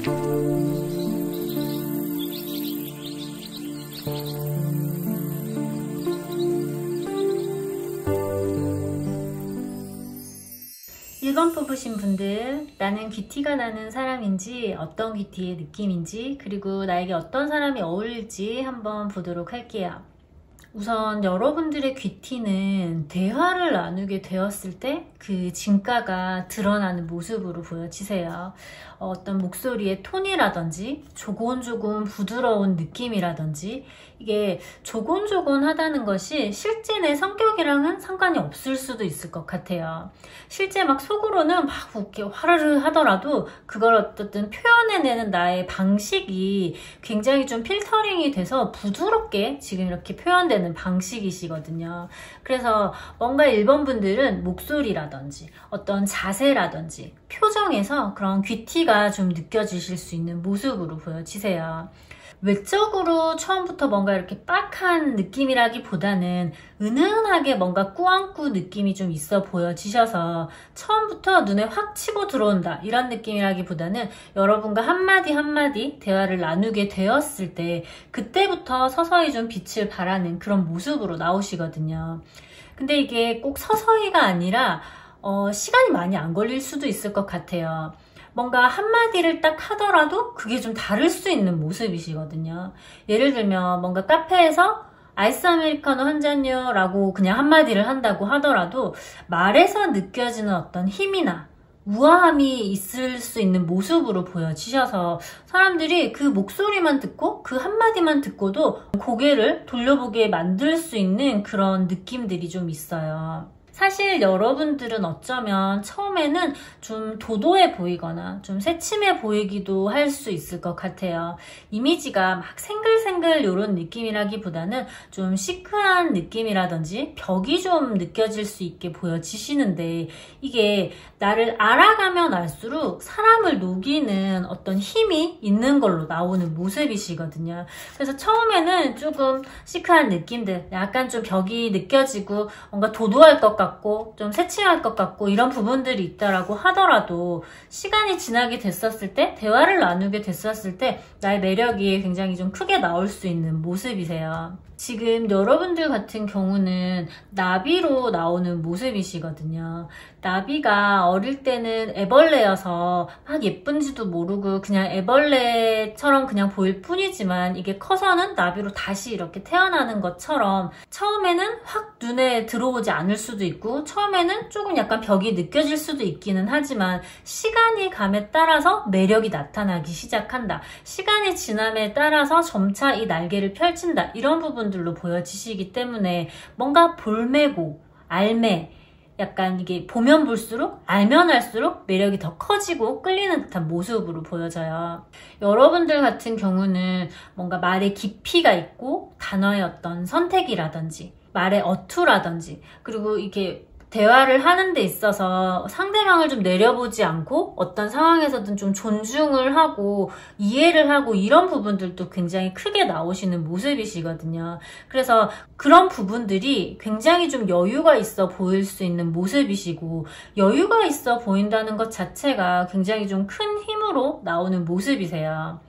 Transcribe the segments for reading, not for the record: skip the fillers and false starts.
1번 뽑으신 분들, 나는 귀티가 나는 사람인지 어떤 귀티의 느낌인지 그리고 나에게 어떤 사람이 어울릴지 한번 보도록 할게요. 우선 여러분들의 귀티는 대화를 나누게 되었을 때 그 진가가 드러나는 모습으로 보여지세요. 어떤 목소리의 톤이라든지 조곤조곤 부드러운 느낌이라든지 이게 조곤조곤하다는 것이 실제 내 성격이랑은 상관이 없을 수도 있을 것 같아요. 실제 막 속으로는 막 이렇게 화르르 하더라도 그걸 어쨌든 표현해내는 나의 방식이 굉장히 좀 필터링이 돼서 부드럽게 지금 이렇게 표현되는 방식이시거든요. 그래서 뭔가 1번 분들은 목소리라든지 어떤 자세라든지 표정에서 그런 귀티가 좀 느껴지실 수 있는 모습으로 보여지세요. 외적으로 처음부터 뭔가 이렇게 빡한 느낌이라기보다는 은은하게 뭔가 꾸안꾸 느낌이 좀 있어 보여지셔서 처음부터 눈에 확 치고 들어온다 이런 느낌이라기보다는 여러분과 한마디 한마디 대화를 나누게 되었을 때 그때부터 서서히 좀 빛을 발하는 그런 모습으로 나오시거든요. 근데 이게 꼭 서서히가 아니라 시간이 많이 안 걸릴 수도 있을 것 같아요. 뭔가 한마디를 딱 하더라도 그게 좀 다를 수 있는 모습이시거든요. 예를 들면 뭔가 카페에서 아이스 아메리카노 한 잔요 라고 그냥 한마디를 한다고 하더라도 말에서 느껴지는 어떤 힘이나 우아함이 있을 수 있는 모습으로 보여지셔서 사람들이 그 목소리만 듣고 그 한마디만 듣고도 고개를 돌려보게 만들 수 있는 그런 느낌들이 좀 있어요. 사실 여러분들은 어쩌면 처음에는 좀 도도해 보이거나 좀 새침해 보이기도 할 수 있을 것 같아요. 이미지가 막 생글생글 이런 느낌이라기보다는 좀 시크한 느낌이라든지 벽이 좀 느껴질 수 있게 보여지시는데 이게 나를 알아가면 알수록 사람을 녹이는 어떤 힘이 있는 걸로 나오는 모습이시거든요. 그래서 처음에는 조금 시크한 느낌들, 약간 좀 벽이 느껴지고 뭔가 도도할 것 같고 좀 새침할 것 같고 이런 부분들이 있다라고 하더라도 시간이 지나게 됐었을 때 대화를 나누게 됐었을 때 나의 매력이 굉장히 좀 크게 나올 수 있는 모습이세요. 지금 여러분들 같은 경우는 나비로 나오는 모습이시거든요. 나비가 어릴 때는 애벌레여서 막 예쁜지도 모르고 그냥 애벌레처럼 그냥 보일 뿐이지만 이게 커서는 나비로 다시 이렇게 태어나는 것처럼 처음에는 확 눈에 들어오지 않을 수도 있고 처음에는 조금 약간 벽이 느껴질 수도 있기는 하지만 시간이 감에 따라서 매력이 나타나기 시작한다. 시간이 지남에 따라서 점차 이 날개를 펼친다. 이런 부분들로 보여지시기 때문에 뭔가 볼매고 알매 약간 이게 보면 볼수록 알면 알수록 매력이 더 커지고 끌리는 듯한 모습으로 보여져요. 여러분들 같은 경우는 뭔가 말의 깊이가 있고 단어의 어떤 선택이라든지 말의 어투라든지 그리고 이게 대화를 하는 데 있어서 상대방을 좀 내려보지 않고 어떤 상황에서든 좀 존중을 하고 이해를 하고 이런 부분들도 굉장히 크게 나오시는 모습이시거든요. 그래서 그런 부분들이 굉장히 좀 여유가 있어 보일 수 있는 모습이시고 여유가 있어 보인다는 것 자체가 굉장히 좀 큰 힘으로 나오는 모습이세요.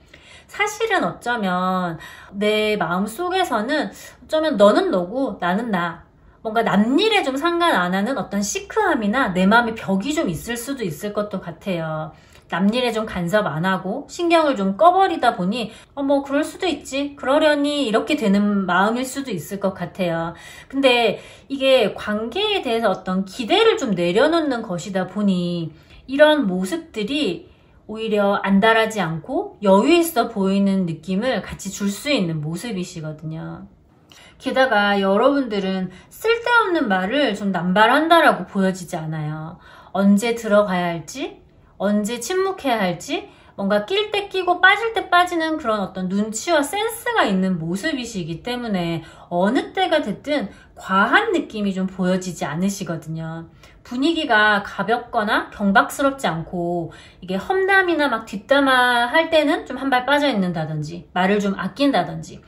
사실은 어쩌면 내 마음속에서는 어쩌면 너는 너고 나는 나 뭔가 남일에 좀 상관 안 하는 어떤 시크함이나 내 마음에 벽이 좀 있을 수도 있을 것도 같아요. 남일에 좀 간섭 안 하고 신경을 좀 꺼버리다 보니 뭐 그럴 수도 있지 그러려니 이렇게 되는 마음일 수도 있을 것 같아요. 근데 이게 관계에 대해서 어떤 기대를 좀 내려놓는 것이다 보니 이런 모습들이 오히려 안달하지 않고 여유 있어 보이는 느낌을 같이 줄 수 있는 모습이시거든요. 게다가 여러분들은 쓸데없는 말을 좀 남발한다라고 보여지지 않아요. 언제 들어가야 할지, 언제 침묵해야 할지, 뭔가 낄 때 끼고 빠질 때 빠지는 그런 어떤 눈치와 센스가 있는 모습이시기 때문에 어느 때가 됐든 과한 느낌이 좀 보여지지 않으시거든요. 분위기가 가볍거나 경박스럽지 않고 이게 험담이나 막 뒷담화 할 때는 좀 한 발 빠져 있는다든지 말을 좀 아낀다든지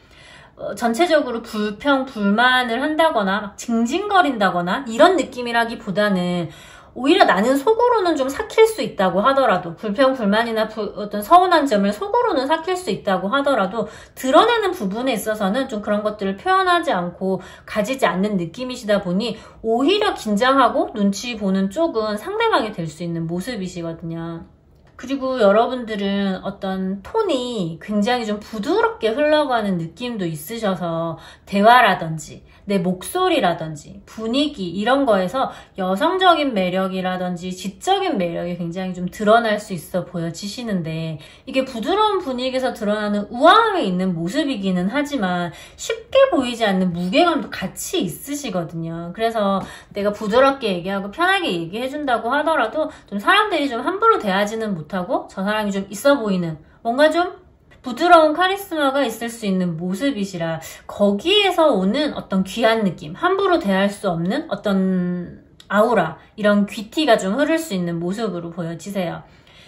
전체적으로 불평, 불만을 한다거나 막 징징거린다거나 이런 느낌이라기보다는 오히려 나는 속으로는 좀 삭힐 수 있다고 하더라도, 불평불만이나 어떤 서운한 점을 속으로는 삭힐 수 있다고 하더라도 드러내는 부분에 있어서는 좀 그런 것들을 표현하지 않고 가지지 않는 느낌이시다 보니 오히려 긴장하고 눈치 보는 쪽은 상대방이 될 수 있는 모습이시거든요. 그리고 여러분들은 어떤 톤이 굉장히 좀 부드럽게 흘러가는 느낌도 있으셔서 대화라든지 내 목소리라든지 분위기 이런 거에서 여성적인 매력이라든지 지적인 매력이 굉장히 좀 드러날 수 있어 보여지시는데, 이게 부드러운 분위기에서 드러나는 우아함이 있는 모습이기는 하지만 쉽게 보이지 않는 무게감도 같이 있으시거든요. 그래서 내가 부드럽게 얘기하고 편하게 얘기해준다고 하더라도 좀 사람들이 좀 함부로 대하지는 못하고 저 사람이 좀 있어 보이는, 뭔가 좀 부드러운 카리스마가 있을 수 있는 모습이시라 거기에서 오는 어떤 귀한 느낌, 함부로 대할 수 없는 어떤 아우라, 이런 귀티가 좀 흐를 수 있는 모습으로 보여지세요.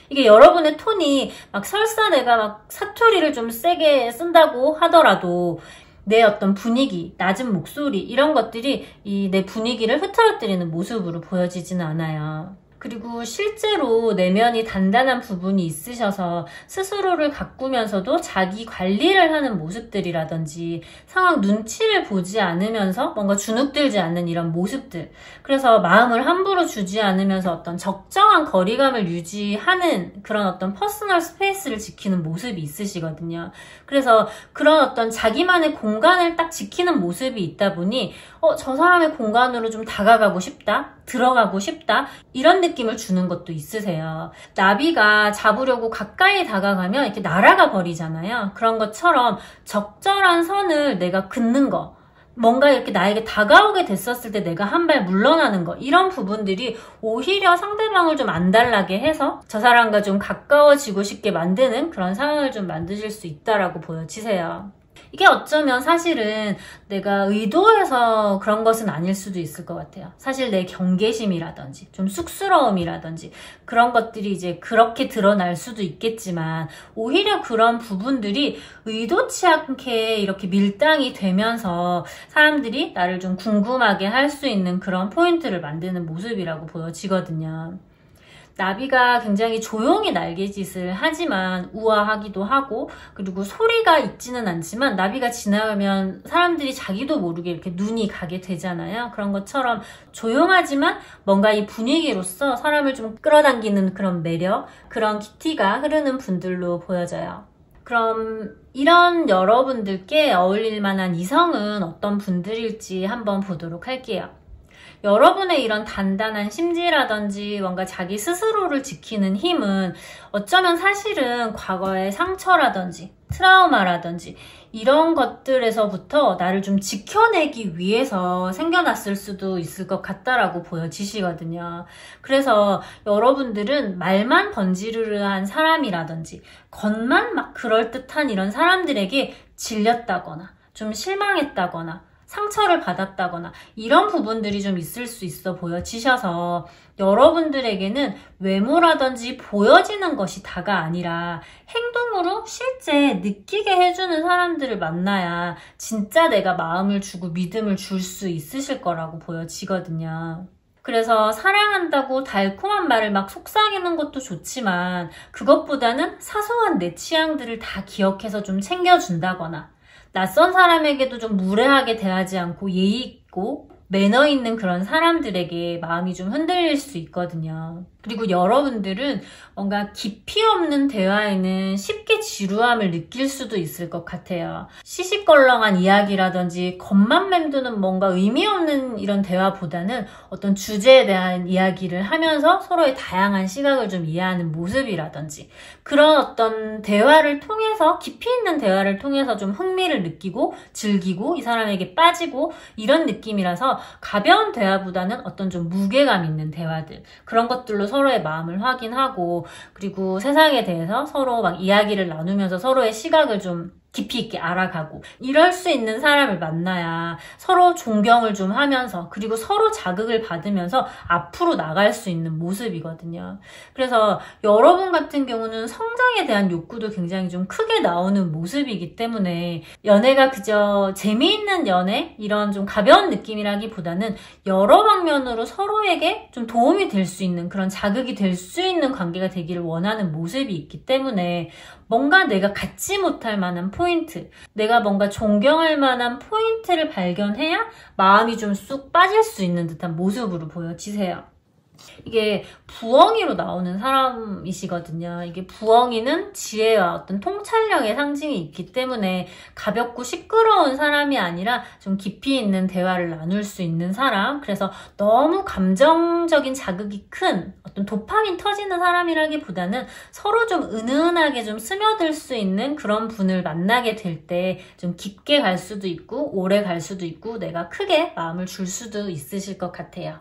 이게 여러분의 톤이 막 설사 내가 막 사투리를 좀 세게 쓴다고 하더라도 내 어떤 분위기, 낮은 목소리 이런 것들이 이 내 분위기를 흐트러뜨리는 모습으로 보여지지는 않아요. 그리고 실제로 내면이 단단한 부분이 있으셔서 스스로를 가꾸면서도 자기 관리를 하는 모습들이라든지 상황 눈치를 보지 않으면서 뭔가 주눅들지 않는 이런 모습들, 그래서 마음을 함부로 주지 않으면서 어떤 적정한 거리감을 유지하는 그런 어떤 퍼스널 스페이스를 지키는 모습이 있으시거든요. 그래서 그런 어떤 자기만의 공간을 딱 지키는 모습이 있다 보니 저 사람의 공간으로 좀 다가가고 싶다, 들어가고 싶다, 이런 느낌을 주는 것도 있으세요. 나비가 잡으려고 가까이 다가가면 이렇게 날아가 버리잖아요. 그런 것처럼 적절한 선을 내가 긋는 거, 뭔가 이렇게 나에게 다가오게 됐었을 때 내가 한 발 물러나는 거, 이런 부분들이 오히려 상대방을 좀 안달나게 해서 저 사람과 좀 가까워지고 싶게 만드는 그런 상황을 좀 만드실 수 있다라고 보여지세요. 이게 어쩌면 사실은 내가 의도해서 그런 것은 아닐 수도 있을 것 같아요. 사실 내 경계심이라든지 좀 쑥스러움이라든지 그런 것들이 이제 그렇게 드러날 수도 있겠지만, 오히려 그런 부분들이 의도치 않게 이렇게 밀당이 되면서 사람들이 나를 좀 궁금하게 할 수 있는 그런 포인트를 만드는 모습이라고 보여지거든요. 나비가 굉장히 조용히 날개짓을 하지만 우아하기도 하고, 그리고 소리가 있지는 않지만 나비가 지나가면 사람들이 자기도 모르게 이렇게 눈이 가게 되잖아요. 그런 것처럼 조용하지만 뭔가 이 분위기로서 사람을 좀 끌어당기는 그런 매력, 그런 기티가 흐르는 분들로 보여져요. 그럼 이런 여러분들께 어울릴 만한 이성은 어떤 분들일지 한번 보도록 할게요. 여러분의 이런 단단한 심지라든지 뭔가 자기 스스로를 지키는 힘은 어쩌면 사실은 과거의 상처라든지 트라우마라든지 이런 것들에서부터 나를 좀 지켜내기 위해서 생겨났을 수도 있을 것 같다라고 보여지시거든요. 그래서 여러분들은 말만 번지르르한 사람이라든지 겉만 막 그럴듯한 이런 사람들에게 질렸다거나 좀 실망했다거나 상처를 받았다거나 이런 부분들이 좀 있을 수 있어 보여지셔서, 여러분들에게는 외모라든지 보여지는 것이 다가 아니라 행동으로 실제 느끼게 해주는 사람들을 만나야 진짜 내가 마음을 주고 믿음을 줄 수 있으실 거라고 보여지거든요. 그래서 사랑한다고 달콤한 말을 막 속삭이는 것도 좋지만 그것보다는 사소한 내 취향들을 다 기억해서 좀 챙겨준다거나, 낯선 사람에게도 좀 무례하게 대하지 않고 예의 있고 매너 있는 그런 사람들에게 마음이 좀 흔들릴 수 있거든요. 그리고 여러분들은 뭔가 깊이 없는 대화에는 쉽게 지루함을 느낄 수도 있을 것 같아요. 시시껄렁한 이야기라든지 겉만 맴도는 뭔가 의미 없는 이런 대화보다는 어떤 주제에 대한 이야기를 하면서 서로의 다양한 시각을 좀 이해하는 모습이라든지, 그런 어떤 대화를 통해서, 깊이 있는 대화를 통해서 좀 흥미를 느끼고 즐기고 이 사람에게 빠지고 이런 느낌이라서 가벼운 대화보다는 어떤 좀 무게감 있는 대화들, 그런 것들로 서로의 마음을 확인하고, 그리고 세상에 대해서 서로 막 이야기를 나누면서 서로의 시각을 좀 깊이 있게 알아가고 이럴 수 있는 사람을 만나야 서로 존경을 좀 하면서 그리고 서로 자극을 받으면서 앞으로 나갈 수 있는 모습이거든요. 그래서 여러분 같은 경우는 성장에 대한 욕구도 굉장히 좀 크게 나오는 모습이기 때문에 연애가 그저 재미있는 연애? 이런 좀 가벼운 느낌이라기보다는 여러 방면으로 서로에게 좀 도움이 될 수 있는 그런 자극이 될 수 있는 관계가 되기를 원하는 모습이 있기 때문에 뭔가 내가 갖지 못할 만한 포인트, 내가 뭔가 존경할 만한 포인트를 발견해야 마음이 좀 쑥 빠질 수 있는 듯한 모습으로 보여지세요. 이게 부엉이로 나오는 사람이시거든요. 이게 부엉이는 지혜와 어떤 통찰력의 상징이 있기 때문에 가볍고 시끄러운 사람이 아니라 좀 깊이 있는 대화를 나눌 수 있는 사람. 그래서 너무 감정적인 자극이 큰 어떤 도파민 터지는 사람이라기보다는 서로 좀 은은하게 좀 스며들 수 있는 그런 분을 만나게 될 때 좀 깊게 갈 수도 있고 오래 갈 수도 있고 내가 크게 마음을 줄 수도 있으실 것 같아요.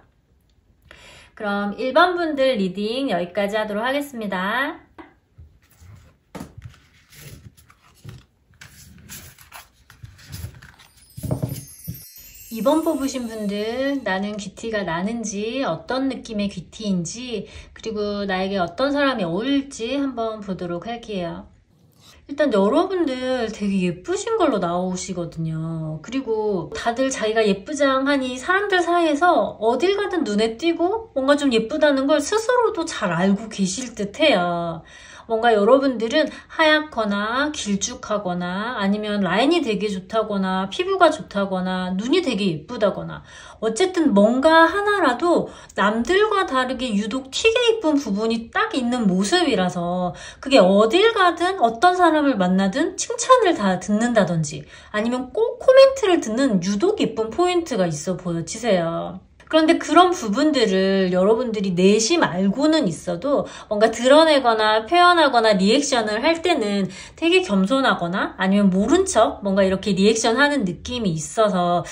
그럼 1번 분들 리딩 여기까지 하도록 하겠습니다. 2번 뽑으신 분들, 나는 귀티가 나는지, 어떤 느낌의 귀티인지, 그리고 나에게 어떤 사람이 어울릴지 한번 보도록 할게요. 일단 여러분들 되게 예쁘신 걸로 나오시거든요. 그리고 다들 자기가 예쁘장하니 사람들 사이에서 어딜 가든 눈에 띄고 뭔가 좀 예쁘다는 걸 스스로도 잘 알고 계실 듯해요. 뭔가 여러분들은 하얗거나 길쭉하거나 아니면 라인이 되게 좋다거나 피부가 좋다거나 눈이 되게 예쁘다거나 어쨌든 뭔가 하나라도 남들과 다르게 유독 튀게 예쁜 부분이 딱 있는 모습이라서 그게 어딜 가든 어떤 사람을 만나든 칭찬을 다 듣는다든지 아니면 꼭 코멘트를 듣는 유독 예쁜 포인트가 있어 보여지세요. 그런데 그런 부분들을 여러분들이 내심 알고는 있어도 뭔가 드러내거나 표현하거나 리액션을 할 때는 되게 겸손하거나 아니면 모른 척 뭔가 이렇게 리액션하는 느낌이 있어서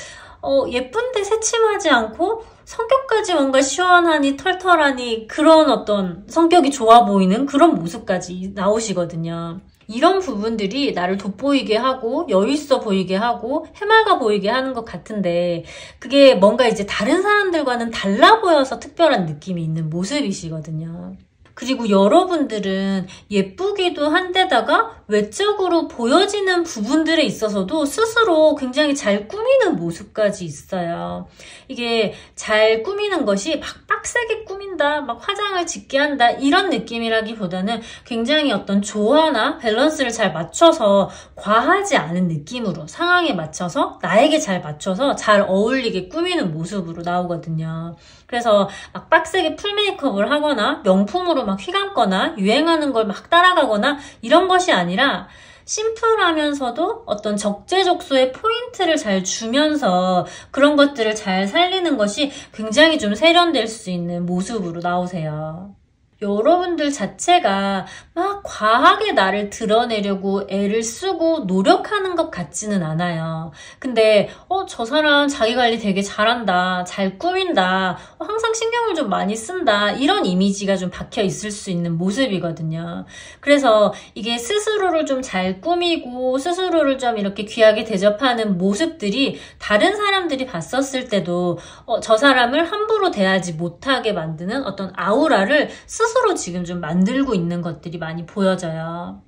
예쁜데 새침하지 않고 성격까지 뭔가 시원하니 털털하니 그런 어떤 성격이 좋아 보이는 그런 모습까지 나오시거든요. 이런 부분들이 나를 돋보이게 하고 여유있어 보이게 하고 해맑아 보이게 하는 것 같은데 그게 뭔가 이제 다른 사람들과는 달라 보여서 특별한 느낌이 있는 모습이시거든요. 그리고 여러분들은 예쁘기도 한데다가 외적으로 보여지는 부분들에 있어서도 스스로 굉장히 잘 꾸미는 모습까지 있어요. 이게 잘 꾸미는 것이 막 빡세게 꾸민다, 막 화장을 짙게 한다 이런 느낌이라기보다는 굉장히 어떤 조화나 밸런스를 잘 맞춰서 과하지 않은 느낌으로 상황에 맞춰서 나에게 잘 맞춰서 잘 어울리게 꾸미는 모습으로 나오거든요. 그래서 막 빡세게 풀 메이크업을 하거나 명품으로 막 휘감거나 유행하는 걸 막 따라가거나 이런 것이 아니라 심플하면서도 어떤 적재적소의 포인트를 잘 주면서 그런 것들을 잘 살리는 것이 굉장히 좀 세련될 수 있는 모습으로 나오세요. 여러분들 자체가 막 과하게 나를 드러내려고 애를 쓰고 노력하는 것 같지는 않아요. 근데 저 사람 자기 관리 되게 잘한다, 잘 꾸민다, 항상 신경을 좀 많이 쓴다 이런 이미지가 좀 박혀 있을 수 있는 모습이거든요. 그래서 이게 스스로를 좀 잘 꾸미고 스스로를 좀 이렇게 귀하게 대접하는 모습들이 다른 사람들이 봤었을 때도 저 사람을 함부로 대하지 못하게 만드는 어떤 아우라를 스스로 지금 좀 만들고 있는 것들이 많이 보여져요.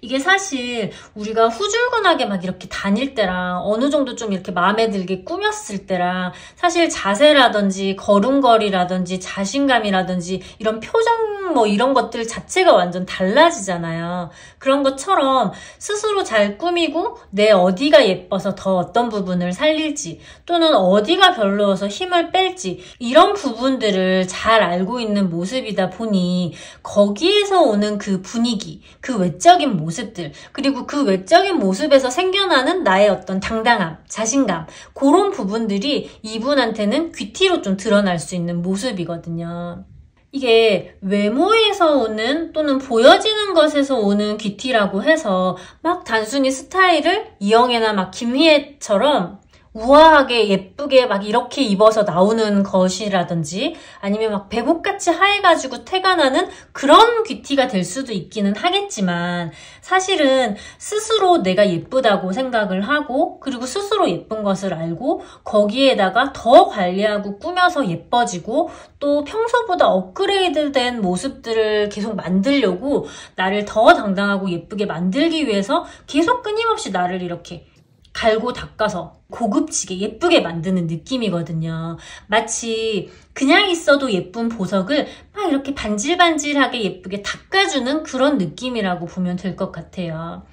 이게 사실 우리가 후줄근하게 막 이렇게 다닐 때랑 어느 정도 좀 이렇게 마음에 들게 꾸몄을 때랑 사실 자세라든지 걸음걸이라든지 자신감이라든지 이런 표정 뭐 이런 것들 자체가 완전 달라지잖아요. 그런 것처럼 스스로 잘 꾸미고 내 어디가 예뻐서 더 어떤 부분을 살릴지 또는 어디가 별로여서 힘을 뺄지 이런 부분들을 잘 알고 있는 모습이다 보니 거기에서 오는 그 분위기, 그 외적인 모습들 그리고 그 외적인 모습에서 생겨나는 나의 어떤 당당함, 자신감 그런 부분들이 이분한테는 귀티로 좀 드러날 수 있는 모습이거든요. 이게 외모에서 오는 또는 보여지는 것에서 오는 귀티라고 해서 막 단순히 스타일을 이영애나 막 김희애처럼 우아하게 예쁘게 막 이렇게 입어서 나오는 것이라든지 아니면 막 배복같이 하얘가지고 태가 나는 그런 뷰티가 될 수도 있기는 하겠지만 사실은 스스로 내가 예쁘다고 생각을 하고 그리고 스스로 예쁜 것을 알고 거기에다가 더 관리하고 꾸며서 예뻐지고 또 평소보다 업그레이드된 모습들을 계속 만들려고 나를 더 당당하고 예쁘게 만들기 위해서 계속 끊임없이 나를 이렇게 갈고 닦아서 고급지게 예쁘게 만드는 느낌이거든요. 마치 그냥 있어도 예쁜 보석을 막 이렇게 반질반질하게 예쁘게 닦아주는 그런 느낌이라고 보면 될 것 같아요.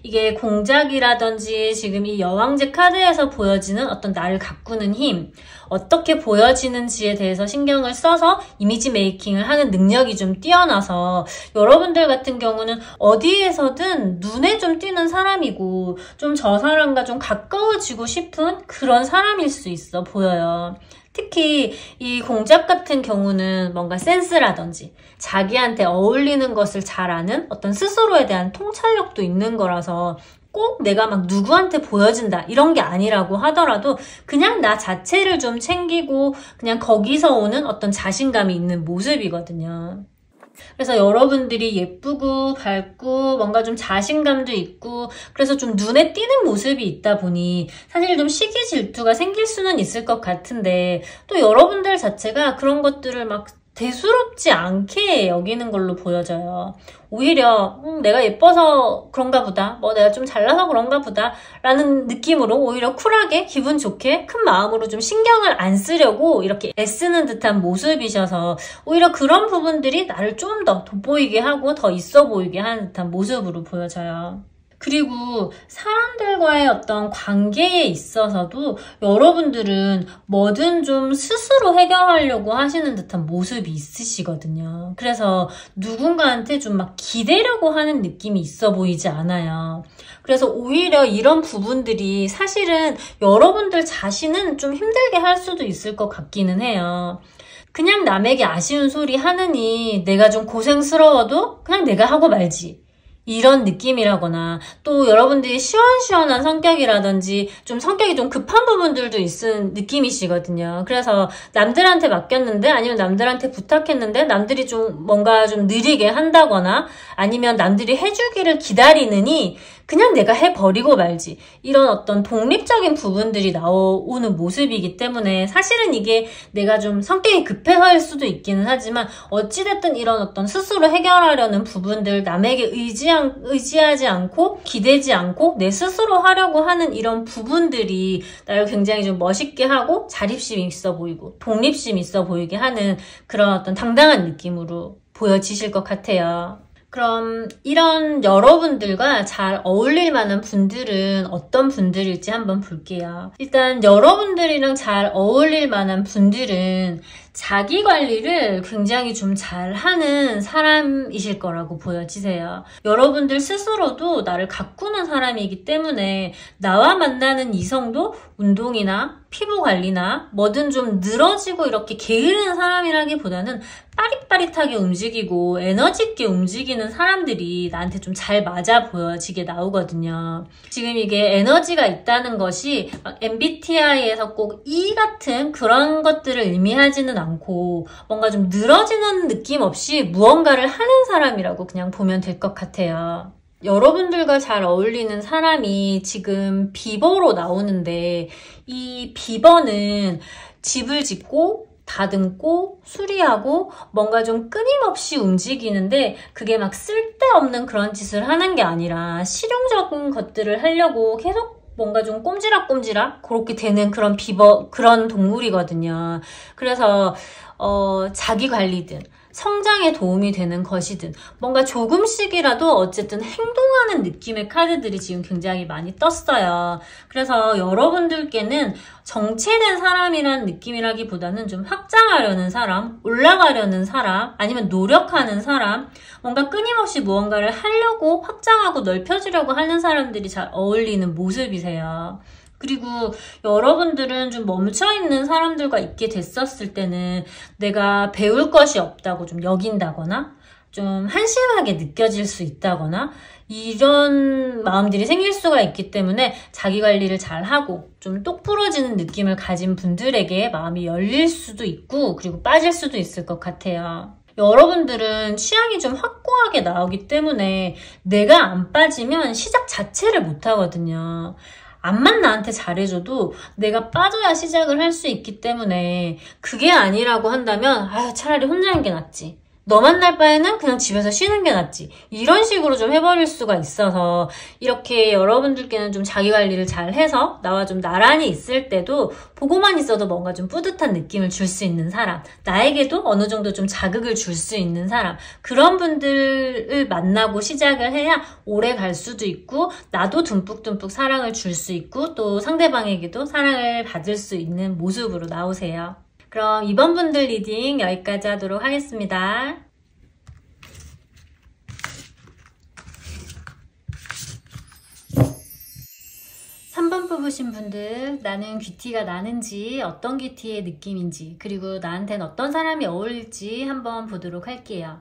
이게 공작이라든지 지금 이 여왕제 카드에서 보여지는 어떤 나를 가꾸는 힘, 어떻게 보여지는지에 대해서 신경을 써서 이미지 메이킹을 하는 능력이 좀 뛰어나서 여러분들 같은 경우는 어디에서든 눈에 좀 띄는 사람이고 좀 저 사람과 좀 가까워지고 싶은 그런 사람일 수 있어 보여요. 특히 이 공작 같은 경우는 뭔가 센스라든지 자기한테 어울리는 것을 잘 아는 어떤 스스로에 대한 통찰력도 있는 거라서 꼭 내가 막 누구한테 보여진다 이런 게 아니라고 하더라도 그냥 나 자체를 좀 챙기고 그냥 거기서 오는 어떤 자신감이 있는 모습이거든요. 그래서 여러분들이 예쁘고 밝고 뭔가 좀 자신감도 있고 그래서 좀 눈에 띄는 모습이 있다 보니 사실 좀 시기 질투가 생길 수는 있을 것 같은데 또 여러분들 자체가 그런 것들을 막 대수롭지 않게 여기는 걸로 보여져요. 오히려 내가 예뻐서 그런가 보다, 뭐 내가 좀 잘나서 그런가 보다 라는 느낌으로 오히려 쿨하게 기분 좋게 큰 마음으로 좀 신경을 안 쓰려고 이렇게 애쓰는 듯한 모습이셔서 오히려 그런 부분들이 나를 좀 더 돋보이게 하고 더 있어 보이게 하는 듯한 모습으로 보여져요. 그리고 사람들과의 어떤 관계에 있어서도 여러분들은 뭐든 좀 스스로 해결하려고 하시는 듯한 모습이 있으시거든요. 그래서 누군가한테 좀 막 기대려고 하는 느낌이 있어 보이지 않아요. 그래서 오히려 이런 부분들이 사실은 여러분들 자신은 좀 힘들게 할 수도 있을 것 같기는 해요. 그냥 남에게 아쉬운 소리 하느니 내가 좀 고생스러워도 그냥 내가 하고 말지. 이런 느낌이라거나 또 여러분들이 시원시원한 성격이라든지 좀 성격이 좀 급한 부분들도 있는 느낌이시거든요. 그래서 남들한테 맡겼는데 아니면 남들한테 부탁했는데 남들이 좀 뭔가 좀 느리게 한다거나 아니면 남들이 해주기를 기다리느니 그냥 내가 해버리고 말지. 이런 어떤 독립적인 부분들이 나오는 모습이기 때문에 사실은 이게 내가 좀 성격이 급해서일 수도 있기는 하지만 어찌됐든 이런 어떤 스스로 해결하려는 부분들 남에게 의지하지 않고 기대지 않고 내 스스로 하려고 하는 이런 부분들이 나를 굉장히 좀 멋있게 하고 자립심 있어 보이고 독립심 있어 보이게 하는 그런 어떤 당당한 느낌으로 보여지실 것 같아요. 그럼 이런 여러분들과 잘 어울릴 만한 분들은 어떤 분들일지 한번 볼게요. 일단 여러분들이랑 잘 어울릴 만한 분들은 자기 관리를 굉장히 좀 잘하는 사람이실 거라고 보여지세요. 여러분들 스스로도 나를 가꾸는 사람이기 때문에 나와 만나는 이성도 운동이나 피부 관리나 뭐든 좀 늘어지고 이렇게 게으른 사람이라기보다는 빠릿빠릿하게 움직이고 에너지 있게 움직이는 사람들이 나한테 좀 잘 맞아 보여지게 나오거든요. 지금 이게 에너지가 있다는 것이 MBTI에서 꼭 E 같은 그런 것들을 의미하지는 않고 뭔가 좀 늘어지는 느낌 없이 무언가를 하는 사람이라고 그냥 보면 될 것 같아요. 여러분들과 잘 어울리는 사람이 지금 비버로 나오는데 이 비버는 집을 짓고 다듬고 수리하고 뭔가 좀 끊임없이 움직이는데 그게 막 쓸데없는 그런 짓을 하는 게 아니라 실용적인 것들을 하려고 계속 뭔가 좀 꼼지락꼼지락 그렇게 되는 그런 그런 동물이거든요. 그래서 자기 관리든 성장에 도움이 되는 것이든 뭔가 조금씩이라도 어쨌든 행동하는 느낌의 카드들이 지금 굉장히 많이 떴어요. 그래서 여러분들께는 정체된 사람이라는 느낌이라기보다는 좀 확장하려는 사람, 올라가려는 사람, 아니면 노력하는 사람, 뭔가 끊임없이 무언가를 하려고 확장하고 넓혀지려고 하는 사람들이 잘 어울리는 모습이세요. 그리고 여러분들은 좀 멈춰있는 사람들과 있게 됐었을 때는 내가 배울 것이 없다고 좀 여긴다거나 좀 한심하게 느껴질 수 있다거나 이런 마음들이 생길 수가 있기 때문에 자기 관리를 잘 하고 좀 똑부러지는 느낌을 가진 분들에게 마음이 열릴 수도 있고 그리고 빠질 수도 있을 것 같아요. 여러분들은 취향이 좀 확고하게 나오기 때문에 내가 안 빠지면 시작 자체를 못 하거든요. 암만 나한테 잘해줘도 내가 빠져야 시작을 할 수 있기 때문에 그게 아니라고 한다면 차라리 혼자 하는 게 낫지. 너 만날 바에는 그냥 집에서 쉬는 게 낫지. 이런 식으로 좀 해버릴 수가 있어서 이렇게 여러분들께는 좀 자기 관리를 잘 해서 나와 좀 나란히 있을 때도 보고만 있어도 뭔가 좀 뿌듯한 느낌을 줄 수 있는 사람, 나에게도 어느 정도 좀 자극을 줄 수 있는 사람, 그런 분들을 만나고 시작을 해야 오래 갈 수도 있고 나도 듬뿍듬뿍 사랑을 줄 수 있고 또 상대방에게도 사랑을 받을 수 있는 모습으로 나오세요. 그럼 이번 분들 리딩 여기까지 하도록 하겠습니다. 3번 뽑으신 분들, 나는 귀티가 나는지, 어떤 귀티의 느낌인지, 그리고 나한테는 어떤 사람이 어울릴지 한번 보도록 할게요.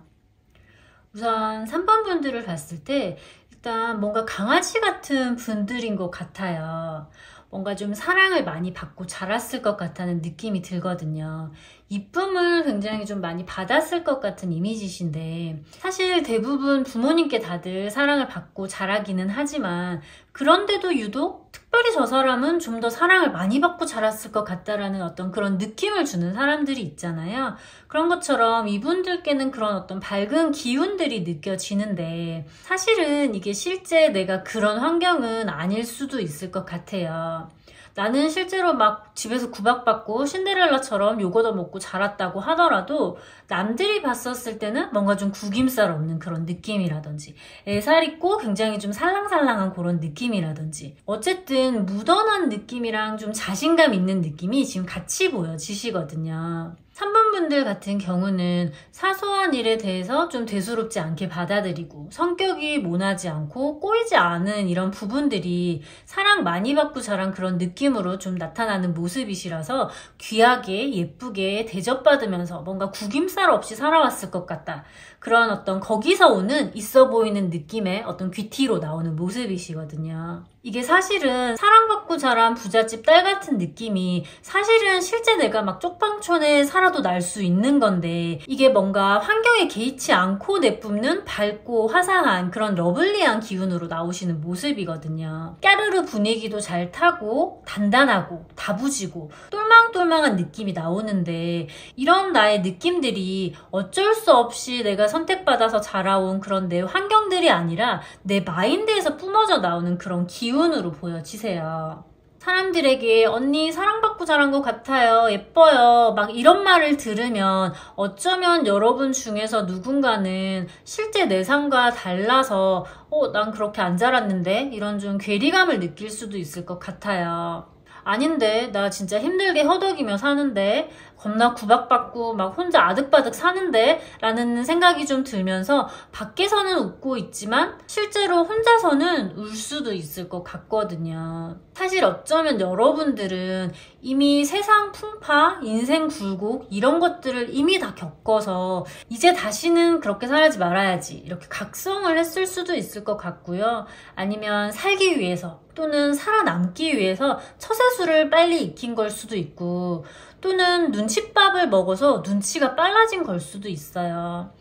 우선 3번 분들을 봤을 때 일단 뭔가 강아지 같은 분들인 것 같아요. 뭔가 좀 사랑을 많이 받고 자랐을 것 같다는 느낌이 들거든요. 이쁨을 굉장히 좀 많이 받았을 것 같은 이미지신데 사실 대부분 부모님께 다들 사랑을 받고 자라기는 하지만 그런데도 유독 특별히 저 사람은 좀 더 사랑을 많이 받고 자랐을 것 같다라는 어떤 그런 느낌을 주는 사람들이 있잖아요. 그런 것처럼 이분들께는 그런 어떤 밝은 기운들이 느껴지는데 사실은 이게 실제 내가 그런 환경은 아닐 수도 있을 것 같아요. 나는 실제로 막 집에서 구박받고 신데렐라처럼 요거 얻어먹고 자랐다고 하더라도 남들이 봤었을 때는 뭔가 좀 구김살 없는 그런 느낌이라든지 애살 있고 굉장히 좀 살랑살랑한 그런 느낌이라든지 어쨌든 묻어난 느낌이랑 좀 자신감 있는 느낌이 지금 같이 보여지시거든요. 3번 분들 같은 경우는 사소한 일에 대해서 좀 대수롭지 않게 받아들이고 성격이 모나지 않고 꼬이지 않은 이런 부분들이 사랑 많이 받고 자란 그런 느낌으로 좀 나타나는 모습이시라서 귀하게 예쁘게 대접받으면서 뭔가 구김살 없이 살아왔을 것 같다. 그런 어떤 거기서 오는 있어 보이는 느낌의 어떤 귀티로 나오는 모습이시거든요. 이게 사실은 사랑받고 자란 부잣집 딸 같은 느낌이 사실은 실제 내가 막 쪽방촌에 살아도 날 수 있는 건데 이게 뭔가 환경에 개의치 않고 내뿜는 밝고 화사한 그런 러블리한 기운으로 나오시는 모습이거든요. 까르르 분위기도 잘 타고 단단하고 다부지고 똘망똘망한 느낌이 나오는데 이런 나의 느낌들이 어쩔 수 없이 내가 선택받아서 자라온 그런 내 환경들이 아니라 내 마인드에서 뿜어져 나오는 그런 기운으로 보여지세요. 사람들에게 언니 사랑받고 자란 것 같아요. 예뻐요. 막 이런 말을 들으면 어쩌면 여러분 중에서 누군가는 실제 내 삶과 달라서 난 그렇게 안 자랐는데 이런 좀 괴리감을 느낄 수도 있을 것 같아요. 아닌데 나 진짜 힘들게 허덕이며 사는데 겁나 구박받고 막 혼자 아득바득 사는데 라는 생각이 좀 들면서 밖에서는 웃고 있지만 실제로 혼자서는 울 수도 있을 것 같거든요. 사실 어쩌면 여러분들은 이미 세상 풍파, 인생 굴곡 이런 것들을 이미 다 겪어서 이제 다시는 그렇게 살지 말아야지 이렇게 각성을 했을 수도 있을 것 같고요. 아니면 살기 위해서 또는 살아남기 위해서 처세술을 빨리 익힌 걸 수도 있고 또는 눈칫밥을 먹어서 눈치가 빨라진 걸 수도 있어요.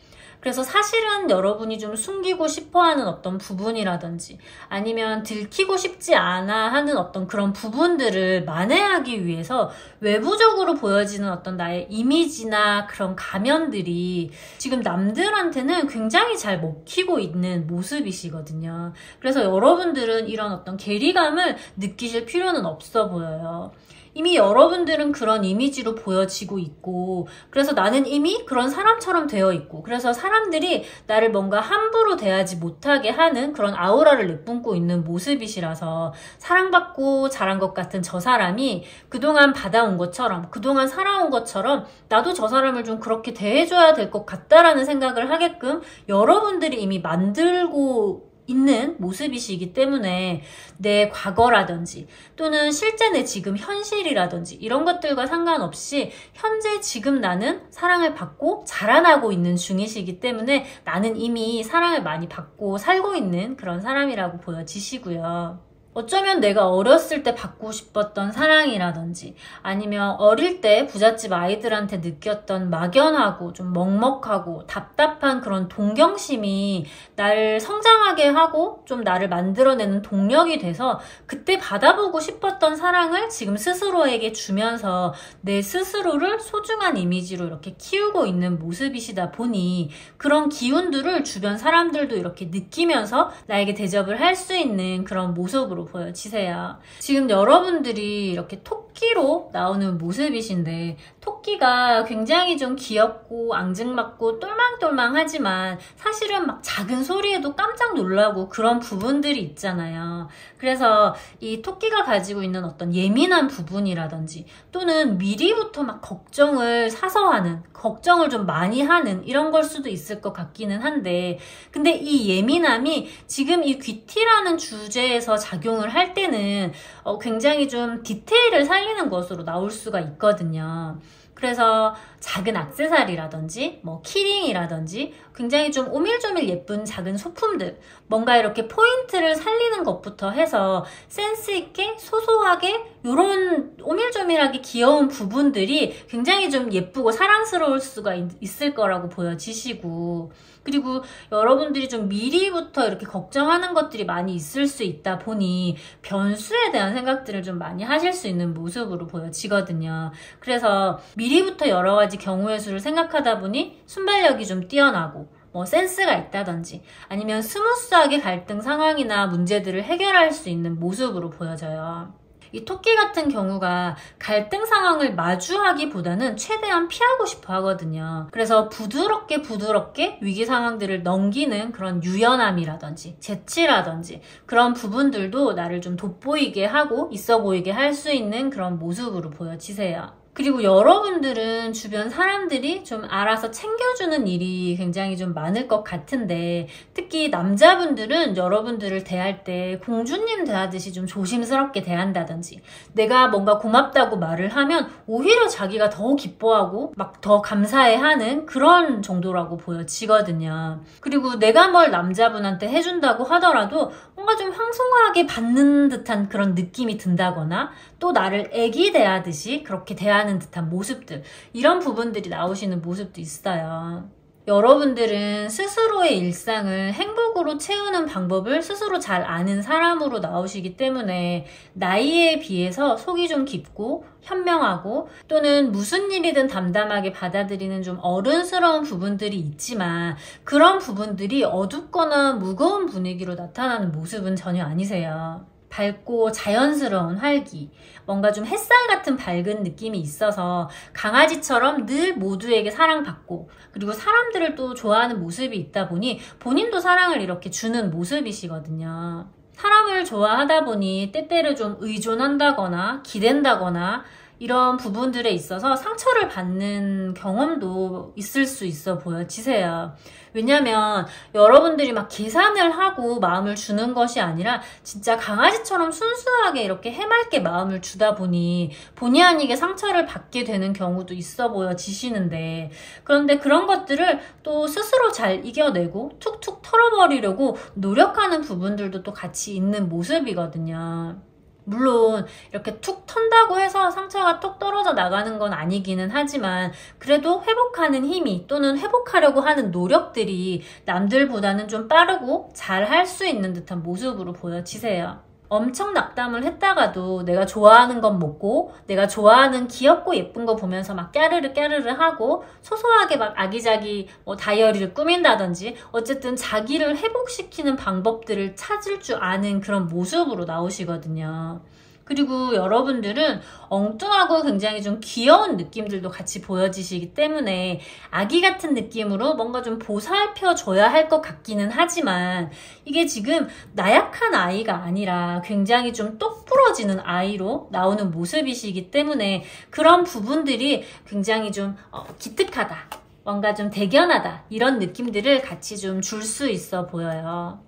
그래서 사실은 여러분이 좀 숨기고 싶어하는 어떤 부분이라든지 아니면 들키고 싶지 않아 하는 어떤 그런 부분들을 만회하기 위해서 외부적으로 보여지는 어떤 나의 이미지나 그런 가면들이 지금 남들한테는 굉장히 잘 먹히고 있는 모습이시거든요. 그래서 여러분들은 이런 어떤 괴리감을 느끼실 필요는 없어 보여요. 이미 여러분들은 그런 이미지로 보여지고 있고 그래서 나는 이미 그런 사람처럼 되어 있고 그래서 사람들이 나를 뭔가 함부로 대하지 못하게 하는 그런 아우라를 내뿜고 있는 모습이시라서 사랑받고 자란 것 같은 저 사람이 그동안 받아온 것처럼 그동안 살아온 것처럼 나도 저 사람을 좀 그렇게 대해줘야 될 것 같다라는 생각을 하게끔 여러분들이 이미 만들고 있는 모습이시기 때문에 내 과거라든지 또는 실제 내 지금 현실이라든지 이런 것들과 상관없이 현재 지금 나는 사랑을 받고 자라나고 있는 중이시기 때문에 나는 이미 사랑을 많이 받고 살고 있는 그런 사람이라고 보여지시고요. 어쩌면 내가 어렸을 때 받고 싶었던 사랑이라든지 아니면 어릴 때 부잣집 아이들한테 느꼈던 막연하고 좀 먹먹하고 답답한 그런 동경심이 나를 성장하게 하고 좀 나를 만들어내는 동력이 돼서 그때 받아보고 싶었던 사랑을 지금 스스로에게 주면서 내 스스로를 소중한 이미지로 이렇게 키우고 있는 모습이시다 보니 그런 기운들을 주변 사람들도 이렇게 느끼면서 나에게 대접을 할 수 있는 그런 모습으로 보여지세요. 지금 여러분들이 이렇게 토끼로 나오는 모습이신데 토끼가 굉장히 좀 귀엽고 앙증맞고 똘망똘망하지만 사실은 막 작은 소리에도 깜짝 놀라고 그런 부분들이 있잖아요. 그래서 이 토끼가 가지고 있는 어떤 예민한 부분이라든지 또는 미리부터 막 걱정을 사서 하는, 걱정을 좀 많이 하는 이런 걸 수도 있을 것 같기는 한데 근데 이 예민함이 지금 이 귀티라는 주제에서 작용을 할 때는 굉장히 좀 디테일을 살리는 것으로 나올 수가 있거든요. 그래서 작은 액세서리라든지 뭐 키링이라든지 굉장히 좀 오밀조밀 예쁜 작은 소품들 뭔가 이렇게 포인트를 살리는 것부터 해서 센스 있게 소소하게 이런 오밀조밀하게 귀여운 부분들이 굉장히 좀 예쁘고 사랑스러울 수가 있을 거라고 보여지시고 그리고 여러분들이 좀 미리부터 이렇게 걱정하는 것들이 많이 있을 수 있다 보니 변수에 대한 생각들을 좀 많이 하실 수 있는 모습으로 보여지거든요. 그래서 미리부터 여러 가지 경우의 수를 생각하다 보니 순발력이 좀 뛰어나고 뭐 센스가 있다든지 아니면 스무스하게 갈등 상황이나 문제들을 해결할 수 있는 모습으로 보여져요. 이 토끼 같은 경우가 갈등 상황을 마주하기보다는 최대한 피하고 싶어 하거든요. 그래서 부드럽게 위기 상황들을 넘기는 그런 유연함이라든지 재치라든지 그런 부분들도 나를 좀 돋보이게 하고 있어 보이게 할 수 있는 그런 모습으로 보여지세요. 그리고 여러분들은 주변 사람들이 좀 알아서 챙겨주는 일이 굉장히 좀 많을 것 같은데 특히 남자분들은 여러분들을 대할 때 공주님 대하듯이 좀 조심스럽게 대한다든지 내가 뭔가 고맙다고 말을 하면 오히려 자기가 더 기뻐하고 막 더 감사해하는 그런 정도라고 보여지거든요. 그리고 내가 뭘 남자분한테 해준다고 하더라도 뭔가 좀 황송하게 받는 듯한 그런 느낌이 든다거나 또 나를 애기 대하듯이 그렇게 대하는 듯한 모습들 이런 부분들이 나오시는 모습도 있어요. 여러분들은 스스로의 일상을 행복으로 채우는 방법을 스스로 잘 아는 사람으로 나오시기 때문에 나이에 비해서 속이 좀 깊고 현명하고 또는 무슨 일이든 담담하게 받아들이는 좀 어른스러운 부분들이 있지만 그런 부분들이 어둡거나 무거운 분위기로 나타나는 모습은 전혀 아니세요. 밝고 자연스러운 활기, 뭔가 좀 햇살 같은 밝은 느낌이 있어서 강아지처럼 늘 모두에게 사랑받고 그리고 사람들을 또 좋아하는 모습이 있다 보니 본인도 사랑을 이렇게 주는 모습이시거든요. 사람을 좋아하다 보니 때때로 좀 의존한다거나 기댄다거나 이런 부분들에 있어서 상처를 받는 경험도 있을 수 있어 보여지세요. 왜냐면 여러분들이 막 계산을 하고 마음을 주는 것이 아니라 진짜 강아지처럼 순수하게 이렇게 해맑게 마음을 주다 보니 본의 아니게 상처를 받게 되는 경우도 있어 보여지시는데 그런데 그런 것들을 또 스스로 잘 이겨내고 툭툭 털어버리려고 노력하는 부분들도 또 같이 있는 모습이거든요. 물론 이렇게 툭 턴다고 해서 상처가 톡 떨어져 나가는 건 아니기는 하지만 그래도 회복하는 힘이 또는 회복하려고 하는 노력들이 남들보다는 좀 빠르고 잘 할 수 있는 듯한 모습으로 보여지세요. 엄청 낙담을 했다가도 내가 좋아하는 건 먹고 내가 좋아하는 귀엽고 예쁜 거 보면서 막 까르르 하고 소소하게 막 아기자기 다이어리를 꾸민다든지 어쨌든 자기를 회복시키는 방법들을 찾을 줄 아는 그런 모습으로 나오시거든요. 그리고 여러분들은 엉뚱하고 굉장히 좀 귀여운 느낌들도 같이 보여지시기 때문에 아기 같은 느낌으로 뭔가 좀 보살펴줘야 할 것 같기는 하지만 이게 지금 나약한 아이가 아니라 굉장히 좀 똑부러지는 아이로 나오는 모습이시기 때문에 그런 부분들이 굉장히 좀 기특하다, 뭔가 좀 대견하다 이런 느낌들을 같이 좀 줄 수 있어 보여요.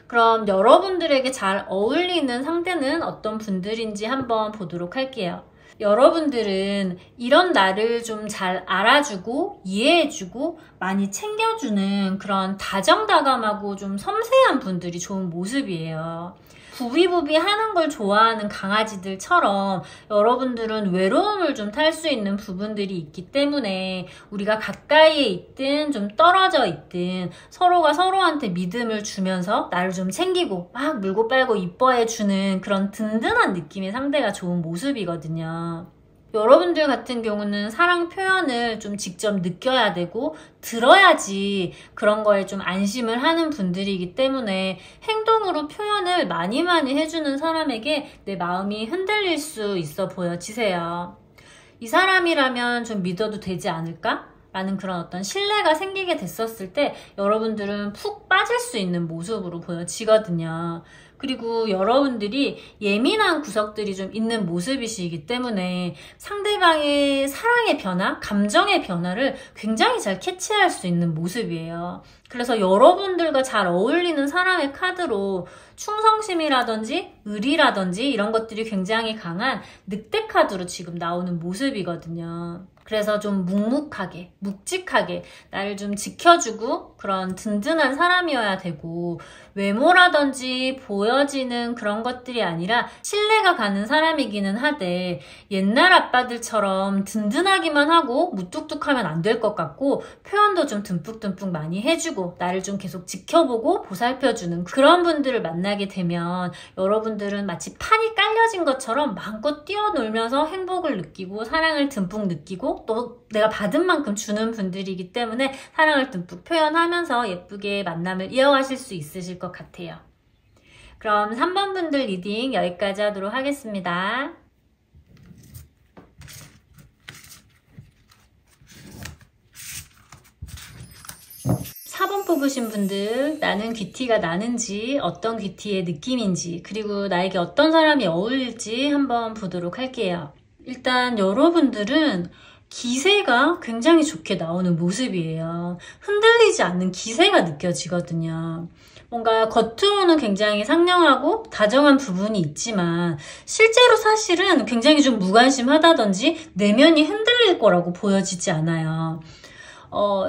그럼 여러분들에게 잘 어울리는 상대는 어떤 분들인지 한번 보도록 할게요. 여러분들은 이런 나를 좀 잘 알아주고 이해해주고 많이 챙겨주는 그런 다정다감하고 좀 섬세한 분들이 좋은 모습이에요. 부비부비 하는 걸 좋아하는 강아지들처럼 여러분들은 외로움을 좀 탈 수 있는 부분들이 있기 때문에 우리가 가까이에 있든 좀 떨어져 있든 서로가 서로한테 믿음을 주면서 나를 좀 챙기고 막 물고 빨고 이뻐해주는 그런 든든한 느낌의 상대가 좋은 모습이거든요. 여러분들 같은 경우는 사랑 표현을 좀 직접 느껴야 되고 들어야지 그런 거에 좀 안심을 하는 분들이기 때문에 행동으로 표현을 많이 해주는 사람에게 내 마음이 흔들릴 수 있어 보여지세요. 이 사람이라면 좀 믿어도 되지 않을까? 라는 그런 어떤 신뢰가 생기게 됐었을 때 여러분들은 푹 빠질 수 있는 모습으로 보여지거든요. 그리고 여러분들이 예민한 구석들이 좀 있는 모습이시기 때문에 상대방의 사랑의 변화, 감정의 변화를 굉장히 잘 캐치할 수 있는 모습이에요. 그래서 여러분들과 잘 어울리는 사람의 카드로 충성심이라든지 의리라든지 이런 것들이 굉장히 강한 늑대 카드로 지금 나오는 모습이거든요. 그래서 좀 묵묵하게, 묵직하게 나를 좀 지켜주고 그런 든든한 사람이어야 되고 외모라든지 보여지는 그런 것들이 아니라 신뢰가 가는 사람이기는 하되 옛날 아빠들처럼 든든하기만 하고 무뚝뚝하면 안 될 것 같고 표현도 좀 듬뿍듬뿍 많이 해주고 나를 좀 계속 지켜보고 보살펴주는 그런 분들을 만나게 되면 여러분들은 마치 판이 깔려진 것처럼 마음껏 뛰어놀면서 행복을 느끼고 사랑을 듬뿍 느끼고 또 내가 받은 만큼 주는 분들이기 때문에 사랑을 듬뿍 표현하면서 예쁘게 만남을 이어가실 수 있으실 것 같아요. 그럼 3번 분들 리딩 여기까지 하도록 하겠습니다. 4번 뽑으신 분들, 나는 귀티가 나는지, 어떤 귀티의 느낌인지, 그리고 나에게 어떤 사람이 어울릴지 한번 보도록 할게요. 일단 여러분들은 기세가 굉장히 좋게 나오는 모습이에요. 흔들리지 않는 기세가 느껴지거든요. 뭔가 겉으로는 굉장히 상냥하고 다정한 부분이 있지만 실제로 사실은 굉장히 좀 무관심하다든지 내면이 흔들릴 거라고 보여지지 않아요.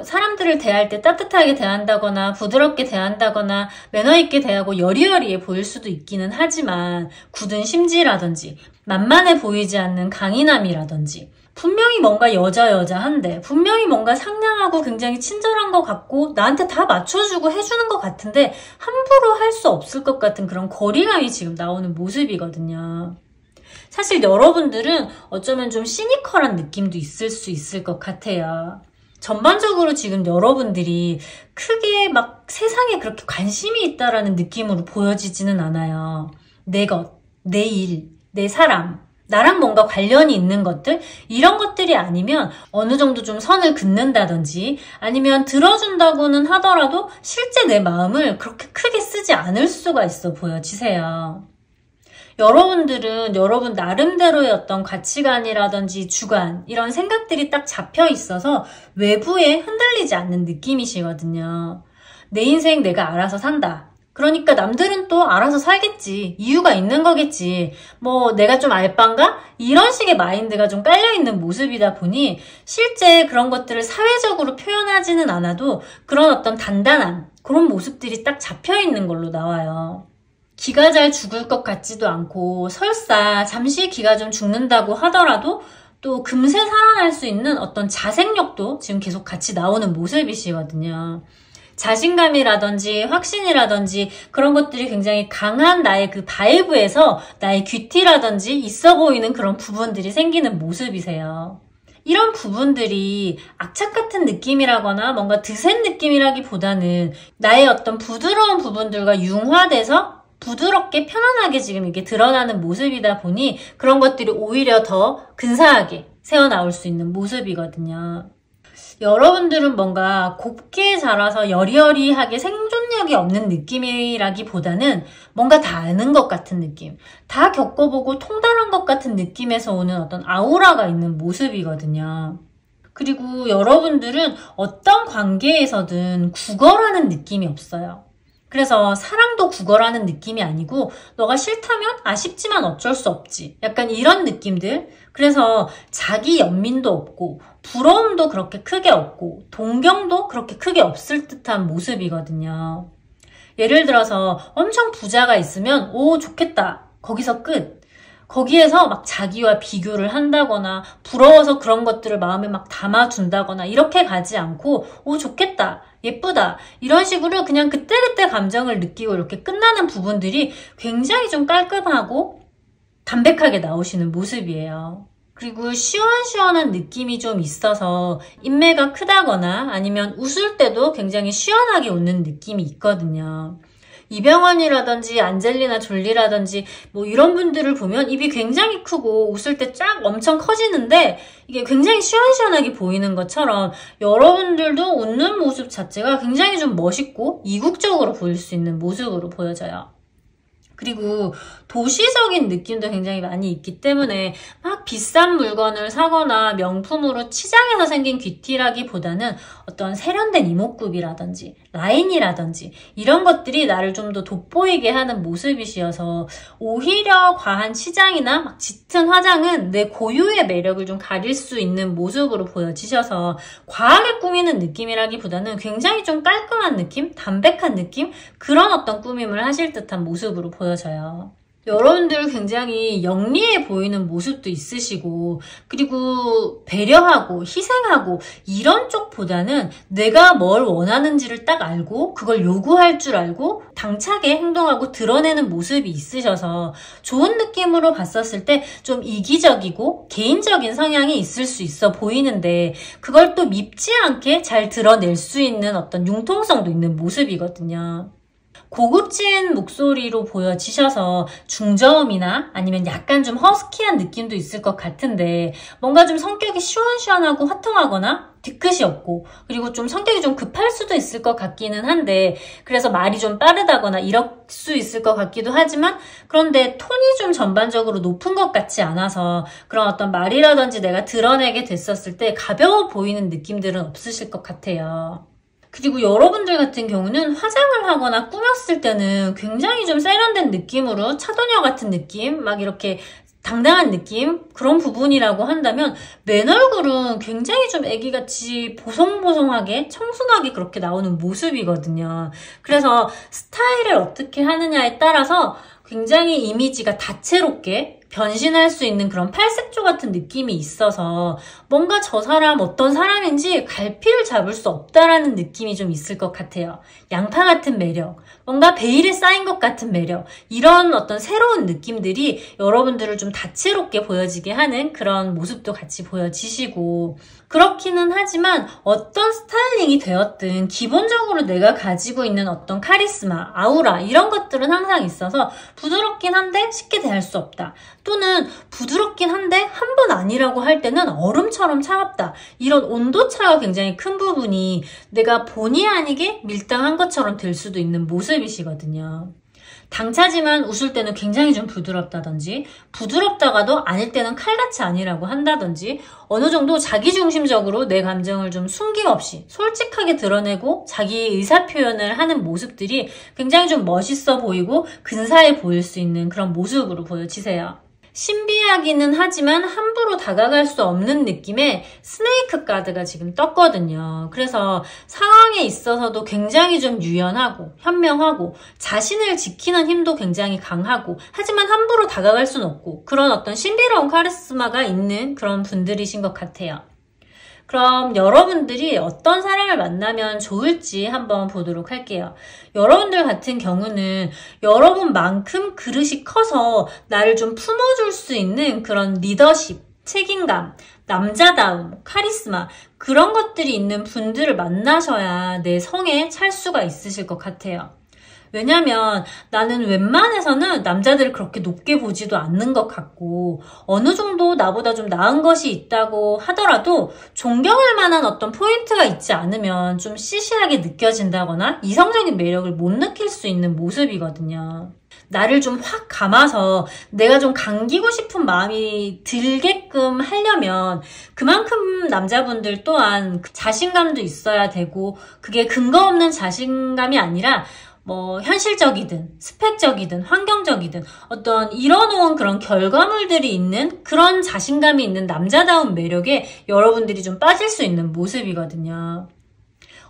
사람들을 대할 때 따뜻하게 대한다거나 부드럽게 대한다거나 매너 있게 대하고 여리여리해 보일 수도 있기는 하지만 굳은 심지라든지 만만해 보이지 않는 강인함이라든지 분명히 뭔가 여자한데 분명히 뭔가 상냥하고 굉장히 친절한 것 같고 나한테 다 맞춰주고 해주는 것 같은데 함부로 할 수 없을 것 같은 그런 거리감이 지금 나오는 모습이거든요. 사실 여러분들은 어쩌면 좀 시니컬한 느낌도 있을 수 있을 것 같아요. 전반적으로 지금 여러분들이 크게 막 세상에 그렇게 관심이 있다라는 느낌으로 보여지지는 않아요. 내 것, 내 일, 내 사람, 나랑 뭔가 관련이 있는 것들 이런 것들이 아니면 어느 정도 좀 선을 긋는다든지 아니면 들어준다고는 하더라도 실제 내 마음을 그렇게 크게 쓰지 않을 수가 있어 보여지세요. 여러분들은 여러분 나름대로의 어떤 가치관이라든지 주관 이런 생각들이 딱 잡혀 있어서 외부에 흔들리지 않는 느낌이시거든요. 내 인생 내가 알아서 산다. 그러니까 남들은 또 알아서 살겠지. 이유가 있는 거겠지. 뭐 내가 좀 알바인가? 이런 식의 마인드가 좀 깔려있는 모습이다 보니 실제 그런 것들을 사회적으로 표현하지는 않아도 그런 어떤 단단한 그런 모습들이 딱 잡혀있는 걸로 나와요. 기가 잘 죽을 것 같지도 않고 설사 잠시 기가 좀 죽는다고 하더라도 또 금세 살아날 수 있는 어떤 자생력도 지금 계속 같이 나오는 모습이시거든요. 자신감이라든지 확신이라든지 그런 것들이 굉장히 강한 나의 그 바이브에서 나의 귀티라든지 있어 보이는 그런 부분들이 생기는 모습이세요. 이런 부분들이 악착 같은 느낌이라거나 뭔가 드센 느낌이라기보다는 나의 어떤 부드러운 부분들과 융화돼서 부드럽게 편안하게 지금 이게 드러나는 모습이다 보니 그런 것들이 오히려 더 근사하게 새어나올 수 있는 모습이거든요. 여러분들은 뭔가 곱게 자라서 여리여리하게 생존력이 없는 느낌이라기보다는 뭔가 다 아는 것 같은 느낌, 다 겪어보고 통달한 것 같은 느낌에서 오는 어떤 아우라가 있는 모습이거든요. 그리고 여러분들은 어떤 관계에서든 구걸하는 느낌이 없어요. 그래서 사랑도 구걸하는 느낌이 아니고 너가 싫다면 아쉽지만 어쩔 수 없지. 약간 이런 느낌들. 그래서 자기 연민도 없고 부러움도 그렇게 크게 없고 동경도 그렇게 크게 없을 듯한 모습이거든요. 예를 들어서 엄청 부자가 있으면 오 좋겠다. 거기서 끝. 거기에서 막 자기와 비교를 한다거나 부러워서 그런 것들을 마음에 막 담아둔다거나 이렇게 가지 않고 오 좋겠다. 예쁘다. 이런 식으로 그냥 그때그때 감정을 느끼고 이렇게 끝나는 부분들이 굉장히 좀 깔끔하고 담백하게 나오시는 모습이에요. 그리고 시원시원한 느낌이 좀 있어서 인매가 크다거나 아니면 웃을 때도 굉장히 시원하게 웃는 느낌이 있거든요. 이병헌이라든지 안젤리나 졸리라든지 뭐 이런 분들을 보면 입이 굉장히 크고 웃을 때 쫙 엄청 커지는데 이게 굉장히 시원시원하게 보이는 것처럼 여러분들도 웃는 모습 자체가 굉장히 좀 멋있고 이국적으로 보일 수 있는 모습으로 보여져요. 그리고 도시적인 느낌도 굉장히 많이 있기 때문에 막 비싼 물건을 사거나 명품으로 치장해서 생긴 귀티라기보다는 어떤 세련된 이목구비라든지 라인이라든지 이런 것들이 나를 좀 더 돋보이게 하는 모습이시어서 오히려 과한 치장이나 막 짙은 화장은 내 고유의 매력을 좀 가릴 수 있는 모습으로 보여지셔서 과하게 꾸미는 느낌이라기보다는 굉장히 좀 깔끔한 느낌, 담백한 느낌 그런 어떤 꾸밈을 하실 듯한 모습으로 보여져요. 여러분들 굉장히 영리해 보이는 모습도 있으시고 그리고 배려하고 희생하고 이런 쪽보다는 내가 뭘 원하는지를 딱 알고 그걸 요구할 줄 알고 당차게 행동하고 드러내는 모습이 있으셔서 좋은 느낌으로 봤었을 때 좀 이기적이고 개인적인 성향이 있을 수 있어 보이는데 그걸 또 밉지 않게 잘 드러낼 수 있는 어떤 융통성도 있는 모습이거든요. 고급진 목소리로 보여지셔서 중저음이나 아니면 약간 좀 허스키한 느낌도 있을 것 같은데 뭔가 좀 성격이 시원시원하고 화통하거나 뒤끝이 없고 그리고 좀 성격이 좀 급할 수도 있을 것 같기는 한데 그래서 말이 좀 빠르다거나 이럴 수 있을 것 같기도 하지만 그런데 톤이 좀 전반적으로 높은 것 같지 않아서 그런 어떤 말이라든지 내가 드러내게 됐었을 때 가벼워 보이는 느낌들은 없으실 것 같아요. 그리고 여러분들 같은 경우는 화장을 하거나 꾸몄을 때는 굉장히 좀 세련된 느낌으로 차도녀 같은 느낌, 막 이렇게 당당한 느낌 그런 부분이라고 한다면 맨 얼굴은 굉장히 좀 애기같이 보송보송하게 청순하게 그렇게 나오는 모습이거든요. 그래서 스타일을 어떻게 하느냐에 따라서 굉장히 이미지가 다채롭게 변신할 수 있는 그런 팔색조 같은 느낌이 있어서 뭔가 저 사람 어떤 사람인지 갈피를 잡을 수 없다라는 느낌이 좀 있을 것 같아요. 양파 같은 매력, 뭔가 베일에 쌓인 것 같은 매력 이런 어떤 새로운 느낌들이 여러분들을 좀 다채롭게 보여지게 하는 그런 모습도 같이 보여지시고 그렇기는 하지만 어떤 스타일링이 되었든 기본적으로 내가 가지고 있는 어떤 카리스마, 아우라 이런 것들은 항상 있어서 부드럽긴 한데 쉽게 대할 수 없다. 또는 부드럽긴 한데 한 번 아니라고 할 때는 얼음처럼 차갑다. 이런 온도차가 굉장히 큰 부분이 내가 본의 아니게 밀당한 것처럼 될 수도 있는 모습이시거든요. 당차지만 웃을 때는 굉장히 좀 부드럽다든지 부드럽다가도 아닐 때는 칼같이 아니라고 한다든지 어느 정도 자기중심적으로 내 감정을 좀 숨김없이 솔직하게 드러내고 자기 의사표현을 하는 모습들이 굉장히 좀 멋있어 보이고 근사해 보일 수 있는 그런 모습으로 보여지세요. 신비하기는 하지만 함부로 다가갈 수 없는 느낌의 스네이크 카드가 지금 떴거든요. 그래서 상황에 있어서도 굉장히 좀 유연하고 현명하고 자신을 지키는 힘도 굉장히 강하고 하지만 함부로 다가갈 수는 없고 그런 어떤 신비로운 카리스마가 있는 그런 분들이신 것 같아요. 그럼 여러분들이 어떤 사람을 만나면 좋을지 한번 보도록 할게요. 여러분들 같은 경우는 여러분만큼 그릇이 커서 나를 좀 품어줄 수 있는 그런 리더십, 책임감, 남자다움, 카리스마 그런 것들이 있는 분들을 만나셔야 내 성에 찰 수가 있으실 것 같아요. 왜냐면 나는 웬만해서는 남자들을 그렇게 높게 보지도 않는 것 같고 어느 정도 나보다 좀 나은 것이 있다고 하더라도 존경할 만한 어떤 포인트가 있지 않으면 좀 시시하게 느껴진다거나 이성적인 매력을 못 느낄 수 있는 모습이거든요. 나를 좀 확 감아서 내가 좀 감기고 싶은 마음이 들게끔 하려면 그만큼 남자분들 또한 자신감도 있어야 되고 그게 근거 없는 자신감이 아니라 뭐 현실적이든 스펙적이든 환경적이든 어떤 이뤄놓은 그런 결과물들이 있는 그런 자신감이 있는 남자다운 매력에 여러분들이 좀 빠질 수 있는 모습이거든요.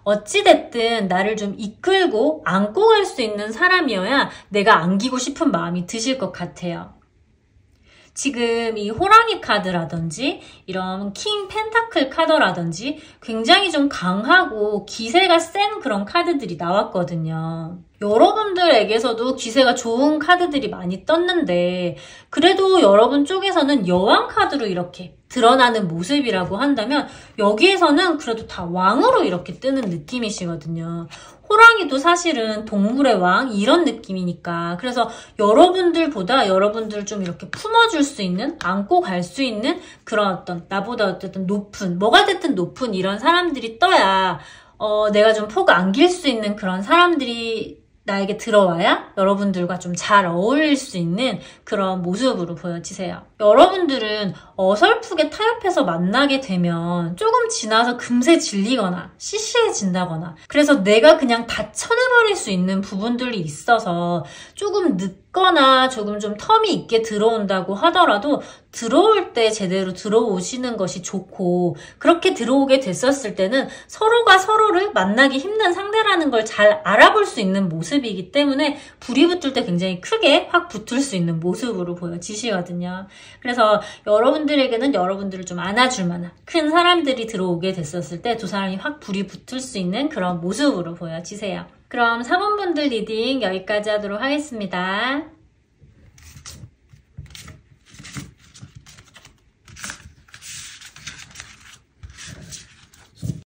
어찌됐든 나를 좀 이끌고 안고 갈 수 있는 사람이어야 내가 안기고 싶은 마음이 드실 것 같아요. 지금 이 호랑이 카드라든지 이런 킹 펜타클 카드라든지 굉장히 좀 강하고 기세가 센 그런 카드들이 나왔거든요. 여러분들에게서도 기세가 좋은 카드들이 많이 떴는데 그래도 여러분 쪽에서는 여왕 카드로 이렇게 드러나는 모습이라고 한다면 여기에서는 그래도 다 왕으로 이렇게 뜨는 느낌이시거든요. 호랑이도 사실은 동물의 왕 이런 느낌이니까 그래서 여러분들보다 여러분들 좀 이렇게 품어줄 수 있는 안고 갈 수 있는 그런 어떤 나보다 어쨌든 높은 뭐가 됐든 높은 이런 사람들이 떠야 내가 좀 폭 안길 수 있는 그런 사람들이 나에게 들어와야 여러분들과 좀 잘 어울릴 수 있는 그런 모습으로 보여지세요. 여러분들은 어설프게 타협해서 만나게 되면 조금 지나서 금세 질리거나 시시해진다거나 그래서 내가 그냥 다 쳐내버릴 수 있는 부분들이 있어서 조금 늦거나 조금 좀 텀이 있게 들어온다고 하더라도 들어올 때 제대로 들어오시는 것이 좋고 그렇게 들어오게 됐었을 때는 서로가 서로를 만나기 힘든 상대라는 걸 잘 알아볼 수 있는 모습이기 때문에 불이 붙을 때 굉장히 크게 확 붙을 수 있는 모습으로 보여지시거든요. 그래서 여러분들에게는 여러분들을 좀 안아줄 만한 큰 사람들이 들어오게 됐었을 때 두 사람이 확 불이 붙을 수 있는 그런 모습으로 보여지세요. 그럼 4번분들 리딩 여기까지 하도록 하겠습니다.